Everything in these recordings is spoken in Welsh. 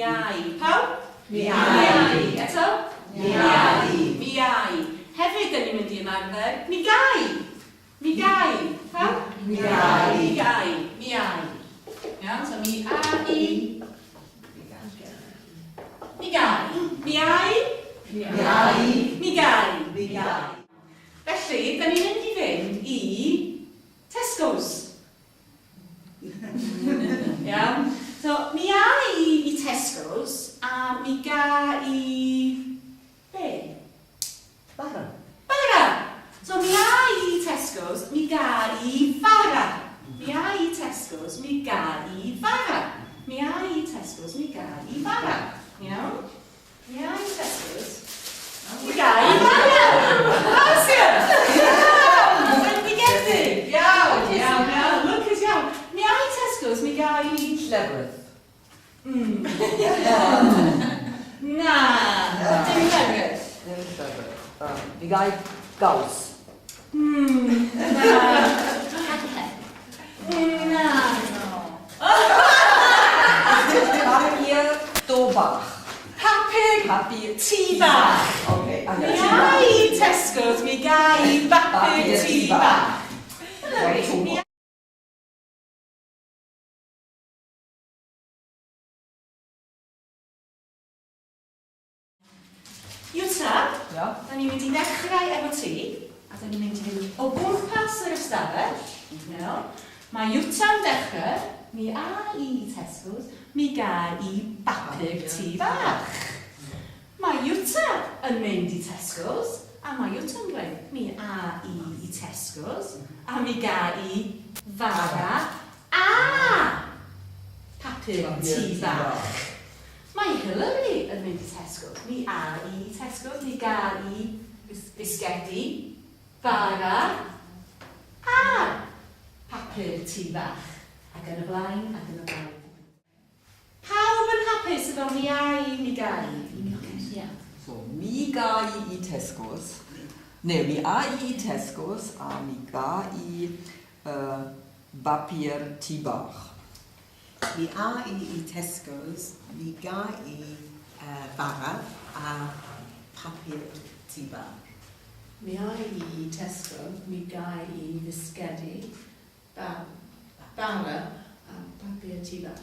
Miau. Pawb? Miau. Eto? Miau. Hefyd, da ni'n mynd i ymarfer. Miau. Pawb? Miau. Iawn, so mi-a-i. Miau. Felly, da ni'n mynd i fynd i Tesco's. Iawn. So, mi a i Tesco's a mi ga i... be? Bara. So, mi a i Tesco's, mi ga i fara. Mi a i Tesco's, mi ga i fara. Iawn? Mi a i Tesco's, mi ga i fara. Grazie! Bendigedig! Iawn. Lucas, iawn. Mi a i Tesco's, mi ga i... Llefrith. Na, dim llefrith. Mi gai gaws. Na. Papur do bach. Papur tŷ bach. Okay. Mi a i Tesco's, mi ga i bapur tŷ bach. Mi a- Iwta, Ja. da ni'n mynd i ddechrau efo ti, a da ni'n mynd i fynd o gwmpas yr ystafell. Mae Iwta'n dechrau, mi a i Tesco's, mi ga i bapur tŷ bach. Mae Iwta yn mynd i Tesco's, a mae Iwta'n dweud, mi a i Tesco's, a mi ga i fara a papur tŷ bach. Mae Hillary yn mynd i Tesco's. Mi a i Tesco's, mi ga i bisgedi, bara a papur tŷ bach. Ac yn y blaen, Pawb yn hapus efo mi a i, mi ga i. So, mi gai i Tesco's. Ne, mi a i Tesco's, a mi ga i bapur tŷ bach. Mi a i Tesco's, mi ga i fara a papur tŷ bach. Mi a i Tesco, mi ga i fisgedi, bara a papur tŷ bach.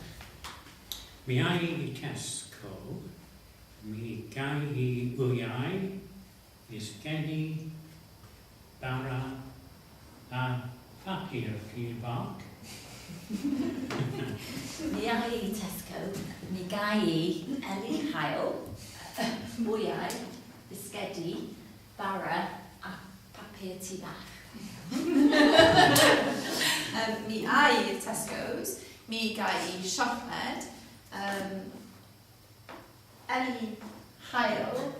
Mi a i Tesco, mi ga i wyau, fisgedi, bara a papur tŷ bach. Mi a i Tesco, mi ga i eli hael, mwyau, bisgedi, bara a papur tŷ bach. Mi a i Tesco's, mi ga i siocled, eli hael,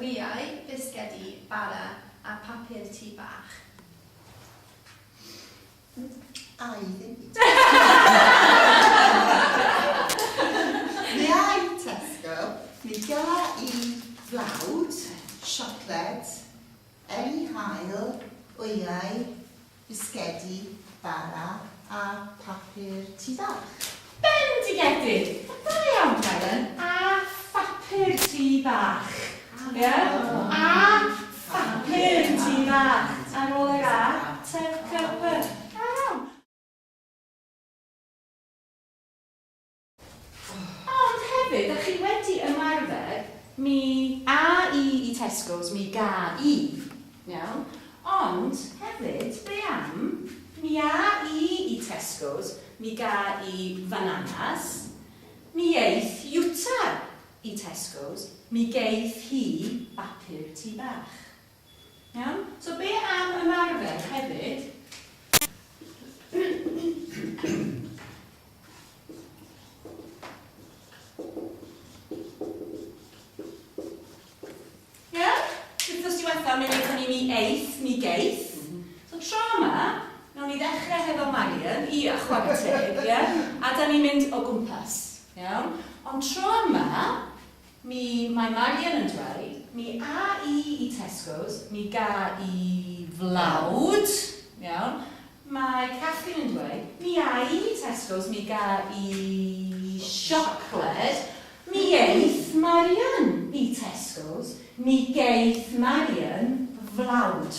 wyau, bisgedi, bara a papur tŷ bach. A i ddim. Mi a i Tesco, mi ga i flawd, siocled, eli hael, wyau, bisgedi, bara a papur tŷ bach. Bendigedig! Da iawn, Karen. A phapur tŷ bach. Ie? A phapur tŷ bach. Ar ôl yr a, T-C-P. Da iawn. Ond hefyd, ydych chi wedi ymarfer mi a i Tesco's, mi ga i. Iawn? Ond hefyd, be am mi a i Tesco's, mi ga i bananas, mi eith Iwta i Tesco's, mi geith hi bapur tŷ bach. Iawn? So be am ymarfer hefyd? Ie? Wythnos diwethaf, mi wnaethon ni mi eith, mi geith. So tro yma, nawn ni ddechrau hefo Marian i chwarae ie? A da ni'n mynd o gwmpas, iawn? Ond tro yma, mae Marian yn dweud, mi a i Tesco's, mi ga i flawd, iawn? Mae Catherine yn dweud, mi a i Tesco's, mi ga i siocled, mi mi eith Marian i Tesco's, mi geith Marian flawd.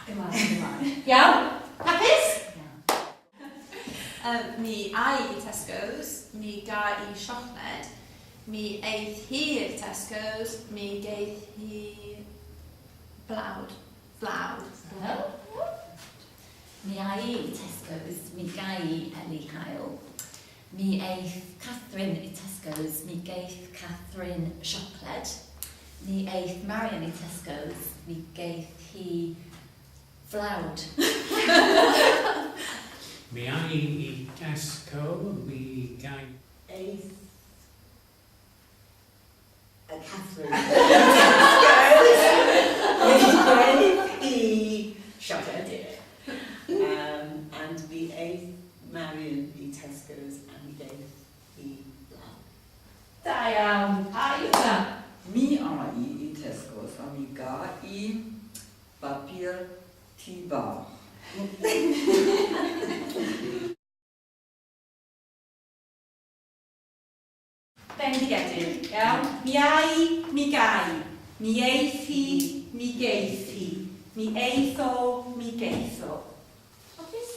Ac ymlaen. Iawn? Hapus? Mi ai i Tesco's, mi ga i siocled. Mi eith hi i'r Tesco's, mi geith hi blawd. Mi ai i Tesco's, mi gai i Eli Hael. Mi eith Catherine i Tesco's, mi geith Catherine siocled. Mi eith Marian i Tesco's, mi geith hi flawd. Mi ai i Tesco, mi gai... Eighth. Catherine. E. Shopper did it. And the eighth Marion E. Tesco's and we gave E. Da iawn. A yw na? Mi ai i Tesco's a mi ga i bapur tŷ bach. Bendigedig, iawn? Mi ai, mi gai. Mi eith hi, mi geith hi. Mi eith o, mi geith o. Hapus?